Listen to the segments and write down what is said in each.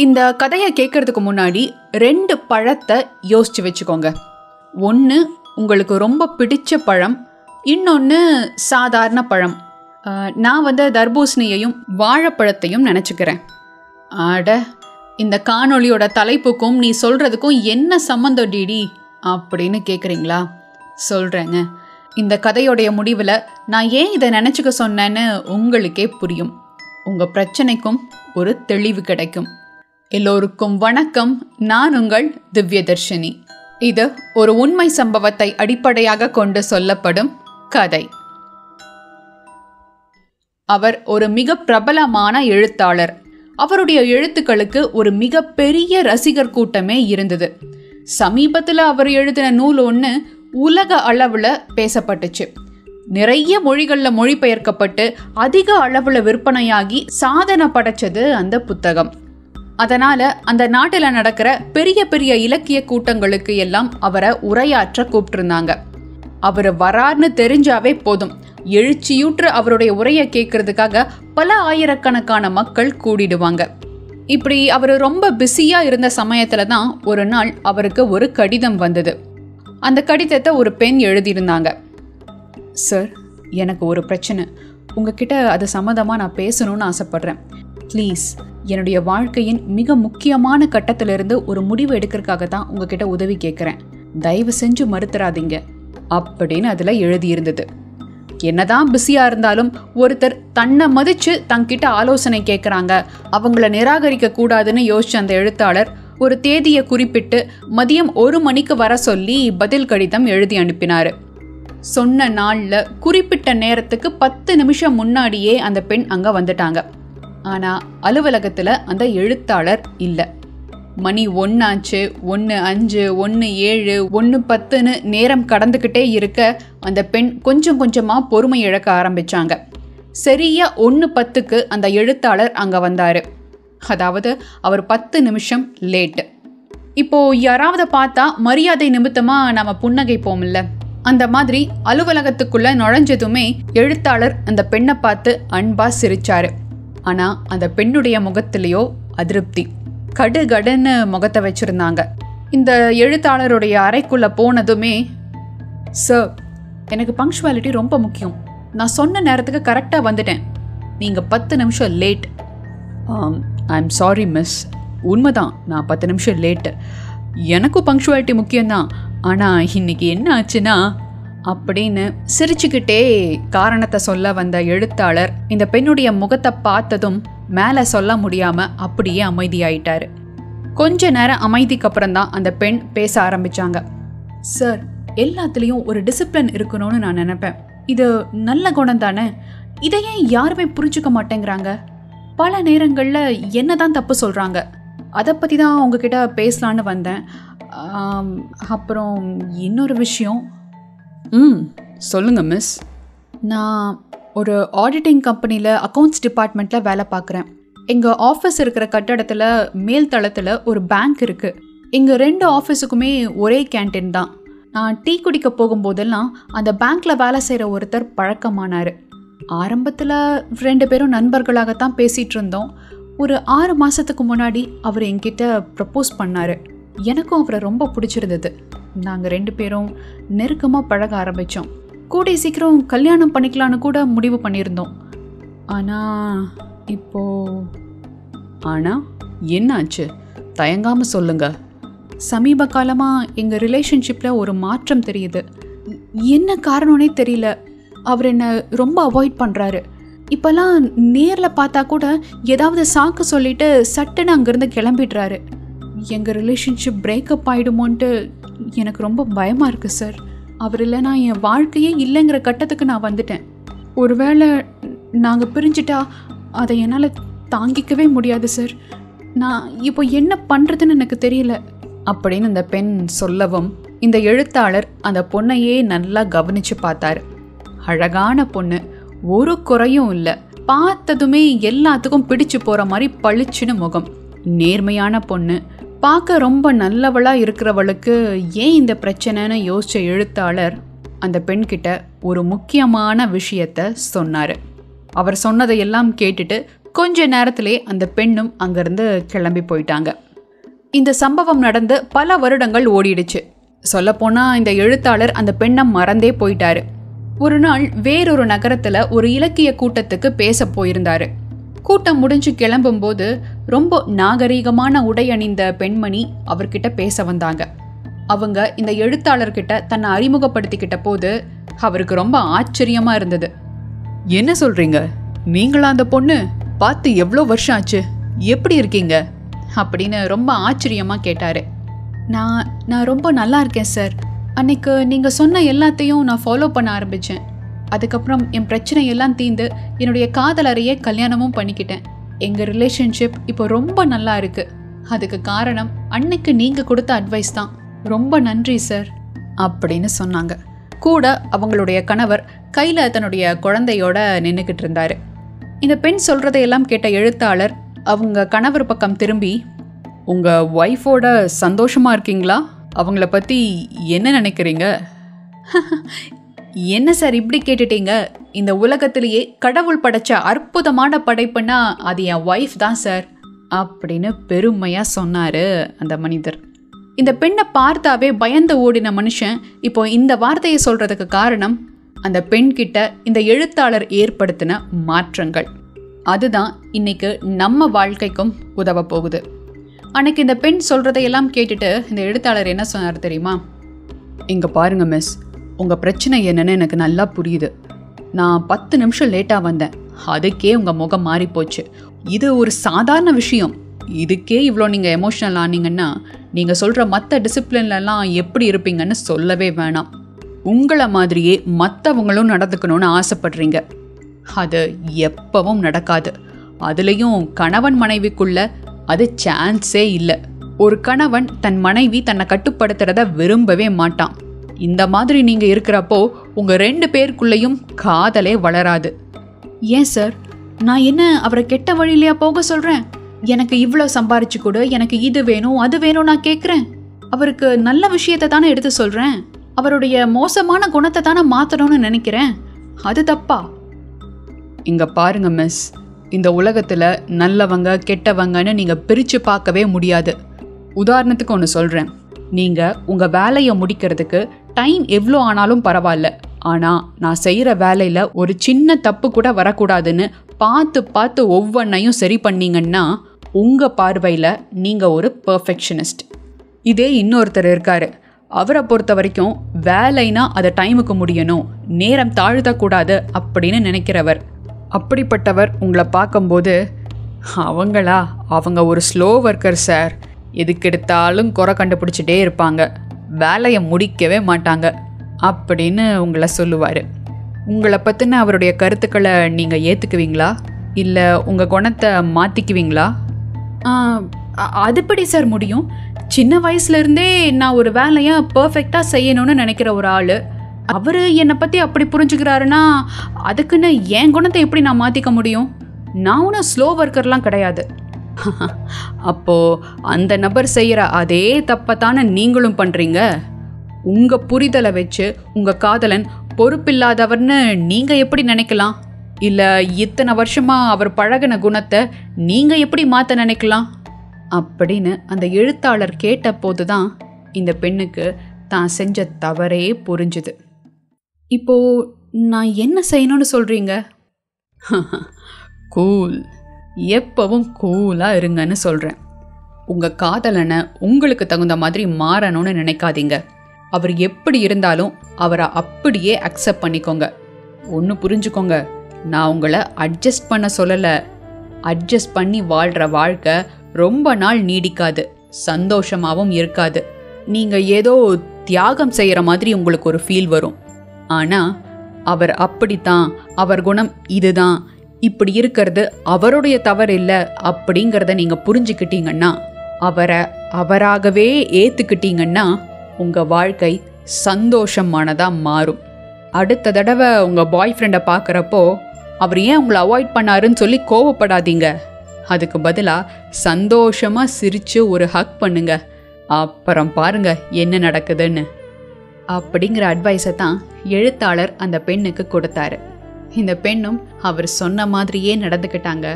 இந்த கதையை கேட்கறதுக்கு முன்னாடி 2 பழத்தை யோசிச்சு வச்சுக்கோங்க. ஒன்று உங்களுக்கு ரொம்ப பிடிச்ச பழம், இன்னொன்று சாதாரண பழம். நான் தர்பூசணியையும் வாழைப்பழத்தையும் நினச்சிக்கிறேன். ஆட, இந்த காணொளியோட தலைப்புக்கும் நீ சொல்கிறதுக்கும் என்ன சம்மந்தம் டிடி அப்படின்னு கேட்குறீங்களா? சொல்கிறேங்க. இந்த கதையோடைய முடிவில் நான் ஏன் இதை நினச்சிக்க சொன்னேன்னு உங்களுக்கே புரியும். உங்கள் பிரச்சனைக்கும் ஒரு தெளிவு கிடைக்கும். எல்லோருக்கும் வணக்கம். நான் உங்கள் திவ்யதர்ஷினி. இது ஒரு உண்மை சம்பவத்தை அடிப்படையாக கொண்டு சொல்லப்படும் கதை. அவர் ஒரு மிக பிரபலமான எழுத்தாளர். அவருடைய எழுத்துக்களுக்கு ஒரு மிக பெரிய ரசிகர் கூட்டமே இருந்தது. சமீபத்தில் அவர் எழுதின நூல் ஒன்று உலக அளவில் பேசப்பட்டுச்சு. நிறைய மொழிகளில் மொழிபெயர்க்கப்பட்டு அதிக அளவில் விற்பனையாகி சாதனை படைச்சது அந்த புத்தகம். அதனால் அந்த நாட்டில் நடக்கிற பெரிய பெரிய இலக்கிய கூட்டங்களுக்கு எல்லாம் அவரை உரையாற்ற கூப்பிட்டுருந்தாங்க. அவர் வரார்னு தெரிஞ்சாவே போதும், எழுச்சியூற்று அவருடைய உரையை கேட்கறதுக்காக பல ஆயிரக்கணக்கான மக்கள் கூடிடுவாங்க. இப்படி அவர் ரொம்ப பிஸியாக இருந்த சமயத்தில் தான் ஒரு நாள் அவருக்கு ஒரு கடிதம் வந்தது. அந்த கடிதத்தை ஒரு பெண் எழுதியிருந்தாங்க. சார், எனக்கு ஒரு பிரச்சனை, உங்ககிட்ட அது சம்மந்தமாக நான் பேசணும்னு ஆசைப்பட்றேன். ப்ளீஸ், என்னுடைய வாழ்க்கையின் மிக முக்கியமான கட்டத்திலிருந்து ஒரு முடிவு எடுக்கிறதுக்காக தான் உங்ககிட்ட உதவி கேட்குறேன். தயவு செஞ்சு மறுத்துறாதீங்க அப்படின்னு அதில் எழுதியிருந்தது. என்னதான் பிஸியாக இருந்தாலும் ஒருத்தர் தன்னை மதித்து தங்கிட்ட ஆலோசனை கேட்குறாங்க, அவங்கள நிராகரிக்க கூடாதுன்னு யோசிச்ச அந்த எழுத்தாளர் ஒரு தேதியை குறிப்பிட்டு மதியம் 1 மணிக்கு வர சொல்லி பதில் கடிதம் எழுதி அனுப்பினார். சொன்ன நாளில் குறிப்பிட்ட நேரத்துக்கு 10 நிமிஷம் முன்னாடியே அந்த பெண் அங்கே வந்துட்டாங்க. ஆனால் அலுவலகத்தில் அந்த எழுத்தாளர் இல்லை. மணி 1 ஆச்சு, 1:05, 1:07, 1:10ன்னு நேரம் கடந்துக்கிட்டே இருக்க அந்த பெண் கொஞ்சம் கொஞ்சமாக பொறுமை இழக்க ஆரம்பித்தாங்க. சரியா 1:10க்கு அந்த எழுத்தாளர் அங்கே வந்தார். அதாவது அவர் 10 நிமிஷம் லேட்டு. இப்போது யாராவது பார்த்தா மரியாதை நிமித்தமாக நம்ம புன்னகைப்போம்ல, அந்த மாதிரி அலுவலகத்துக்குள்ளே நுழைஞ்சதுமே எழுத்தாளர் அந்த பெண்ணை பார்த்து அன்பாக சிரிச்சார். ஆனால் அந்த பெண்ணுடைய முகத்திலேயோ அதிருப்தி. கடுகடுன்னு முகத்தை வச்சுருந்தாங்க. இந்த எழுத்தாளருடைய அறைக்குள்ளே போனதுமே, சார், எனக்கு பங்க்சுவாலிட்டி ரொம்ப முக்கியம். நான் சொன்ன நேரத்துக்கு கரெக்டாக வந்துட்டேன். நீங்கள் 10 நிமிஷம் late. I am sorry miss. உண்மைதான், நான் 10 நிமிஷம் லேட்டு. எனக்கும் பங்க்சுவாலிட்டி முக்கியம்தான். ஆனால் இன்னைக்கு என்ன ஆச்சுன்னா அப்படின்னு சிரிச்சுக்கிட்டே காரணத்தை சொல்ல வந்த எழுத்தாளர் இந்த பெண்ணுடைய முகத்தை பார்த்ததும் மேலே சொல்ல முடியாமல் அப்படியே அமைதியாயிட்டாரு. கொஞ்ச நேரம் அமைதிக்கு அப்புறம்தான் அந்த பெண் பேச ஆரம்பித்தாங்க. சார், எல்லாத்துலேயும் ஒரு டிசிப்ளின் இருக்கணும்னு நான் நினைப்பேன். இது நல்ல குணம் தானே? இதையே யாருமே புரிஞ்சுக்க மாட்டேங்கிறாங்க. பல நேரங்களில் என்ன தான் தப்பு சொல்கிறாங்க. அதை பற்றி தான் உங்ககிட்ட பேசலான்னு வந்தேன். அப்புறம் இன்னொரு விஷயம். சொல்லுங்கள் மிஸ். நான் ஒரு ஆடிட்டிங் கம்பெனியில் அக்கௌண்ட்ஸ் டிபார்ட்மெண்ட்டில் வேலை பார்க்குறேன். எங்கள் ஆஃபீஸ் இருக்கிற கட்டடத்தில் மேல் தளத்தில் ஒரு பேங்க் இருக்குது. எங்கள் 2 ஆஃபீஸுக்குமே ஒரே கேன்டீன் தான். நான் டீ குடிக்க போகும்போதெல்லாம் அந்த பேங்க்கில் வேலை செய்கிற ஒருத்தர் பழக்கமானார். ஆரம்பத்தில் 2 பேரும் நண்பர்களாகத்தான் பேசிகிட்டு இருந்தோம். ஒரு 6 மாதத்துக்கு முன்னாடி அவர் என்கிட்ட ப்ரப்போஸ் பண்ணார். எனக்கும் அவரை ரொம்ப பிடிச்சிருந்தது. நாங்கள் 2 பேரும் நெருக்கமாக பழக ஆரம்பித்தோம். கூடிய சீக்கிரம் கல்யாணம் பண்ணிக்கலான்னு கூட முடிவு பண்ணியிருந்தோம். ஆனால் என்னாச்சு? தயங்காமல் சொல்லுங்க. சமீப காலமாக எங்கள் ரிலேஷன்ஷிப்பில் ஒரு மாற்றம் தெரியுது. என்ன காரணம்னே தெரியல. அவர் என்னை ரொம்ப அவாய்ட் பண்ணுறாரு. இப்போல்லாம் நேரில் பார்த்தா கூட ஏதாவது சாக்கு சொல்லிட்டு சட்டுன்னு அங்கேருந்து கிளம்பிடுறாரு. எங்கள் ரிலேஷன்ஷிப் பிரேக்கப் ஆகிடுமோன்ட்டு எனக்கு ரொம்ப பயமாக இருக்குது சார். அவர் இல்லைனா என் வாழ்க்கையே இல்லைங்கிற கட்டத்துக்கு நான் வந்துட்டேன். ஒருவேளை நாங்கள் பிரிஞ்சிட்டா அதை என்னால் தாங்கிக்கவே முடியாது சார். நான் இப்போ என்ன பண்ணுறதுன்னு எனக்கு தெரியல அப்படின்னு அந்த பெண் சொல்லவும் இந்த எழுத்தாளர் அந்த பொண்ணையே நல்லா கவனித்து பார்த்தாரு. அழகான பொண்ணு, ஒரு குறையும் இல்லை. பார்த்ததுமே எல்லாத்துக்கும் பிடிச்சு போகிற மாதிரி பளிச்சுன்னு முகம். நேர்மையான பொண்ணு, பார்க்க ரொம்ப நல்லவளாக இருக்கிறவளுக்கு ஏன் இந்த பிரச்சனைன்னு யோசித்த எழுத்தாளர் அந்த பெண்கிட்ட ஒரு முக்கியமான விஷயத்த சொன்னார். அவர் சொன்னதையெல்லாம் கேட்டுட்டு கொஞ்ச நேரத்திலே அந்த பெண்ணும் அங்கிருந்து கிளம்பி போயிட்டாங்க. இந்த சம்பவம் நடந்து பல வருடங்கள் ஓடிடுச்சு. சொல்லப்போனால் இந்த எழுத்தாளர் அந்த பெண்ணை மறந்தே போயிட்டாரு. ஒரு நாள் வேறொரு நகரத்தில் ஒரு இலக்கிய கூட்டத்துக்கு பேச போயிருந்தாரு. கூட்டம் முடிஞ்சு கிளம்பும்போது ரொம்ப நாகரீகமான உடை அணிந்த பெண்மணி அவர்கிட்ட பேச வந்தாங்க. அவங்க இந்த எழுத்தாளர்கிட்ட தன்னை அறிமுகப்படுத்திக்கிட்ட போது அவருக்கு ரொம்ப ஆச்சரியமா இருந்தது. என்ன சொல்றீங்க, நீங்களா அந்த பொண்ணு? பார்த்து எவ்வளோ வருஷம் ஆச்சு, எப்படி இருக்கீங்க அப்படின்னு ரொம்ப ஆச்சரியமா கேட்டாரு. நான் ரொம்ப நல்லா இருக்கேன் சார். அன்னைக்கு நீங்கள் சொன்ன எல்லாத்தையும் நான் ஃபாலோ பண்ண ஆரம்பித்தேன். அதுக்கப்புறம் என் பிரச்சனை எல்லாம் தீர்ந்து என்னுடைய காதலரையே கல்யாணமும் பண்ணிக்கிட்டேன். எங்கள் ரிலேஷன்ஷிப் இப்போ ரொம்ப நல்லா இருக்கு. அதுக்கு காரணம் அன்னைக்கு நீங்கள் கொடுத்த அட்வைஸ் தான். ரொம்ப நன்றி சார் அப்படின்னு சொன்னாங்க. கூட அவங்களுடைய கணவர் கையில் தன்னுடைய குழந்தையோட நின்றுக்கிட்டு இருந்தாரு. இந்த பெண் சொல்கிறதையெல்லாம் கேட்ட எழுத்தாளர் அவங்க கணவர் பக்கம் திரும்பி, உங்கள் ஒய்ஃபோட சந்தோஷமாக இருக்கீங்களா? அவங்கள பற்றி என்ன நினைக்கிறீங்க? என்ன சார் இப்படி கேட்டுட்டீங்க? இந்த உலகத்திலேயே கடவுள் படைச்ச அற்புதமான படைப்புன்னா அது என் ஒய்ஃப் தான் சார் அப்படின்னு பெருமையாக சொன்னார் அந்த மனிதர். இந்த பெண்ணை பார்த்தாவே பயந்து ஓடின மனுஷன் இப்போ இந்த வார்த்தையை சொல்கிறதுக்கு காரணம் அந்த பெண்கிட்ட இந்த எழுத்தாளர் ஏற்படுத்தின மாற்றங்கள். அதுதான் இன்னைக்கு நம்ம வாழ்க்கைக்கும் உதவ போகுது. அன்னைக்கு இந்த பெண் சொல்கிறதையெல்லாம் கேட்டுட்டு இந்த எழுத்தாளர் என்ன சொன்னார் தெரியுமா? இங்கே பாருங்க மிஸ், உங்கள் பிரச்சனை என்னன்னு எனக்கு நல்லா புரியுது. நான் 10 நிமிஷம் லேட்டாக வந்தேன், அதுக்கே உங்கள் முகம் மாறி போச்சு. இது ஒரு சாதாரண விஷயம். இதுக்கே இவ்வளோ நீங்கள் எமோஷ்னல் ஆனீங்கன்னா நீங்கள் சொல்கிற மற்ற டிசிப்ளின்லலாம் எப்படி இருப்பீங்கன்னு சொல்லவே வேணாம். உங்களை மாதிரியே மற்றவங்களும் நடந்துக்கணும்னு ஆசைப்படுறீங்க. அது எப்பவும் நடக்காது. அதுலேயும் கணவன் மனைவிக்குள்ள அது சான்ஸே இல்லை. ஒரு கணவன் தன் மனைவி தன்னை கட்டுப்படுத்துறத விரும்பவே மாட்டான். இந்த மாதிரி நீங்கள் இருக்கிறப்போ உங்கள் 2 பேருக்குள்ளேயும் காதலே வளராது. ஏன் சார், நான் என்ன அவரை கெட்ட வழியிலையா போக சொல்கிறேன்? எனக்கு இவ்வளோ சம்பாரிச்சு கொடு, எனக்கு இது வேணும் அது வேணும் நான் கேட்குறேன். அவருக்கு நல்ல விஷயத்தை தானே எடுத்து சொல்கிறேன். அவருடைய மோசமான குணத்தை தானே மாற்றணும்னு நினைக்கிறேன். அது தப்பா? இங்கே பாருங்க மிஸ், இந்த உலகத்தில் நல்லவங்க கெட்டவங்கன்னு நீங்கள் பிரித்து பார்க்கவே முடியாது. உதாரணத்துக்கு ஒன்று சொல்கிறேன். நீங்கள் உங்கள் வேலையை முடிக்கிறதுக்கு டைம் எவ்வளோ ஆனாலும் பரவாயில்ல, ஆனால் நான் செய்கிற வேலையில் ஒரு சின்ன தப்பு கூட வரக்கூடாதுன்னு பார்த்து பார்த்து ஒவ்வொன்றையும் சரி பண்ணீங்கன்னா உங்கள் பார்வையில் நீங்கள் ஒரு பர்ஃபெக்ஷனிஸ்ட். இதே இன்னொருத்தர் இருக்கார். அவரை பொறுத்த வரைக்கும் வேலைனா அதை டைமுக்கு முடியணும், நேரம் தாழ்த்தக்கூடாது அப்படின்னு நினைக்கிறவர். அப்படிப்பட்டவர் உங்களை பார்க்கும்போது, அவங்க ஒரு ஸ்லோ ஒர்க்கர் சார், எதுக்கெடுத்தாலும் குறை கண்டுபிடிச்சிட்டே இருப்பாங்க, வேலையை முடிக்கவே மாட்டாங்க அப்படின்னு உங்களை சொல்லுவார். உங்களை பற்றின அவருடைய கருத்துக்களை நீங்கள் ஏற்றுக்குவீங்களா, இல்லை உங்கள் குணத்தை மாற்றிக்குவீங்களா? அதுபடி சார் முடியும்? சின்ன வயசுலேருந்தே நான் ஒரு வேலையை பர்ஃபெக்டாக செய்யணும்னு நினைக்கிற ஒரு ஆள், அவர் என்னை பற்றி அப்படி புரிஞ்சுக்கிறாருன்னா அதுக்குன்னு என் குணத்தை எப்படி நான் மாற்றிக்க முடியும்? நான் ஒன்றும் ஸ்லோ ஒர்க்கர்லாம் கிடையாது. அப்போது அந்த நபர் செய்கிற அதே தப்பத்தானே நீங்களும் பண்ணுறீங்க. உங்கள் புரிதலை வச்சு உங்கள் காதலன் பொறுப்பில்லாதவர்னு நீங்கள் எப்படி நினைக்கலாம்? இல்லை இத்தனை வருஷமாக அவர் பழகின குணத்தை நீங்கள் எப்படி மாற்ற நினைக்கலாம் அப்படின்னு அந்த எழுத்தாளர் கேட்ட போது தான் இந்த பெண்ணுக்கு தான் செஞ்ச தவறே புரிஞ்சுது. இப்போது நான் என்ன செய்யணும்னு சொல்கிறீங்க? கூல், எப்பவும் கூலாக இருங்கன்னு சொல்கிறேன். உங்கள் காதலனை உங்களுக்கு தகுந்த மாதிரி மாறணும்னு நினைக்காதீங்க. அவர் எப்படி இருந்தாலும் அவரை அப்படியே அக்செப்ட் பண்ணிக்கோங்க. ஒன்று புரிஞ்சுக்கோங்க, நான் உங்களை அட்ஜஸ்ட் பண்ண சொல்லலை. அட்ஜஸ்ட் பண்ணி வாழ்கிற வாழ்க்கை ரொம்ப நாள் நீடிக்காது, சந்தோஷமாகவும் இருக்காது. நீங்கள் ஏதோ தியாகம் செய்கிற மாதிரி உங்களுக்கு ஒரு ஃபீல் வரும். ஆனால் அவர் அப்படித்தான், அவர் குணம் இதுதான், இப்படி இருக்கிறது அவருடைய தவறு இல்லை அப்படிங்கிறத நீங்கள் புரிஞ்சுக்கிட்டீங்கன்னா, அவரை அவராகவே ஏற்றுக்கிட்டீங்கன்னா உங்கள் வாழ்க்கை சந்தோஷமானதாக மாறும். அடுத்த தடவை உங்கள் பாய் ஃப்ரெண்டை பார்க்குறப்போ அவர் ஏன் உங்களை அவாய்ட் பண்ணாருன்னு சொல்லி கோவப்படாதீங்க. அதுக்கு பதிலாக சந்தோஷமாக சிரித்து ஒரு ஹக் பண்ணுங்க. அப்புறம் பாருங்க என்ன நடக்குதுன்னு. அப்படிங்கிற அட்வைஸை தான் எழுத்தாளர் அந்த பெண்ணுக்கு கொடுத்தாரு. இந்த பெண்ணும் அவர் சொன்ன மாதிரியே நடந்துக்கிட்டாங்க.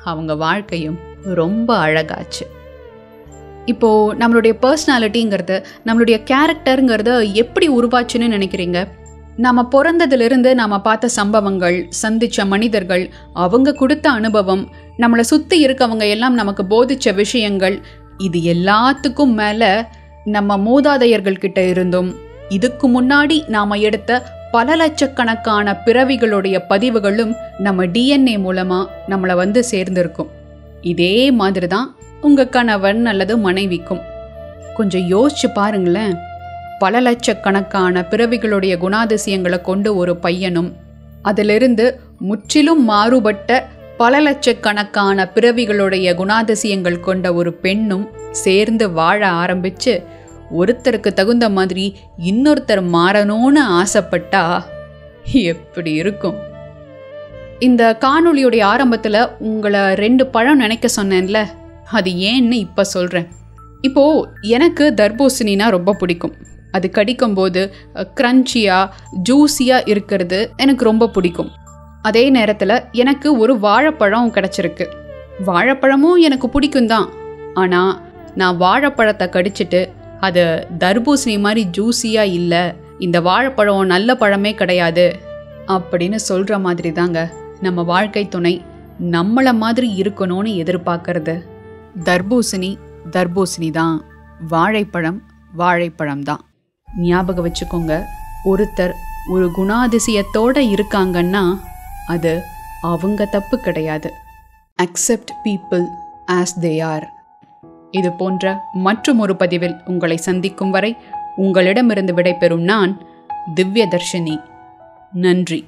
அவங்க வாழ்க்கையும் ரொம்ப அழகாச்சு. இப்போது நம்மளுடைய பர்சனாலிட்டிங்கிறது, நம்மளுடைய கேரக்டருங்கிறது எப்படி உருவாச்சுன்னு நினைக்கிறீங்க? நாம் பிறந்ததுலேருந்து நாம் பார்த்த சம்பவங்கள், சந்தித்த மனிதர்கள், அவங்க கொடுத்த அனுபவம், நம்மளை சுற்றி இருக்கவங்க எல்லாம் நமக்கு போதித்த விஷயங்கள், இது எல்லாத்துக்கும் மேலே நம்ம மூதாதையர்கள்கிட்ட இருந்தும் இதுக்கு முன்னாடி நாம் எடுத்த பல லட்சக்கணக்கான பிறவிகளுடைய பதிவுகளும் நம்ம டிஎன்ஏ மூலமாக நம்மளை வந்து சேர்ந்திருக்கும். இதே மாதிரி தான் உங்கள் கணவன் அல்லது மனைவிக்கும். கொஞ்சம் யோசிச்சு பாருங்களேன். பல லட்சக்கணக்கான பிறவிகளுடைய குணாதிசயங்களை கொண்டு ஒரு பையனும், அதிலிருந்து முற்றிலும் மாறுபட்ட பல லட்சக்கணக்கான பிறவிகளுடைய குணாதிசயங்கள் கொண்ட ஒரு பெண்ணும் சேர்ந்து வாழ ஆரம்பித்து ஒருத்தருக்கு தகுந்த மாதிரி இன்னொருத்தர் மாறணும்னு ஆசைப்பட்டா எப்படி இருக்கும்? இந்த காணொளியுடைய ஆரம்பத்தில் உங்களை 2 பழம் நினைக்க சொன்னேன்ல, அது ஏன்னு இப்போ சொல்கிறேன். இப்போது எனக்கு தர்பூசணினா ரொம்ப பிடிக்கும். அது கடிக்கும்போது க்ரன்ச்சியாக ஜூஸியாக இருக்கிறது எனக்கு ரொம்ப பிடிக்கும். அதே நேரத்தில் எனக்கு ஒரு வாழைப்பழம் கிடச்சிருக்கு. வாழைப்பழமும் எனக்கு பிடிக்கும் தான். ஆனால் நான் வாழைப்பழத்தை கடிச்சிட்டு அது தர்பூசணி மாதிரி ஜூஸியாக இல்லை, இந்த வாழைப்பழம் நல்ல பழமே கிடையாது அப்படின்னு சொல்கிற மாதிரி தாங்க நம்ம வாழ்க்கை துணை நம்மளை மாதிரி இருக்கணும்னு எதிர்பார்க்கறது. தர்பூசணி தர்பூசணி தான், வாழைப்பழம் வாழைப்பழம் தான். ஞாபகம் வச்சுக்கோங்க, ஒருத்தர் ஒரு குணாதிசயத்தோடு இருக்காங்கன்னா அது அவங்க தப்பு கிடையாது. Accept people as they are. இது போன்ற மற்றும் ஒரு பதிவில் உங்களை சந்திக்கும் வரை உங்களிடமிருந்து விடைபெறும் நான் திவ்யதர்ஷினி. நன்றி.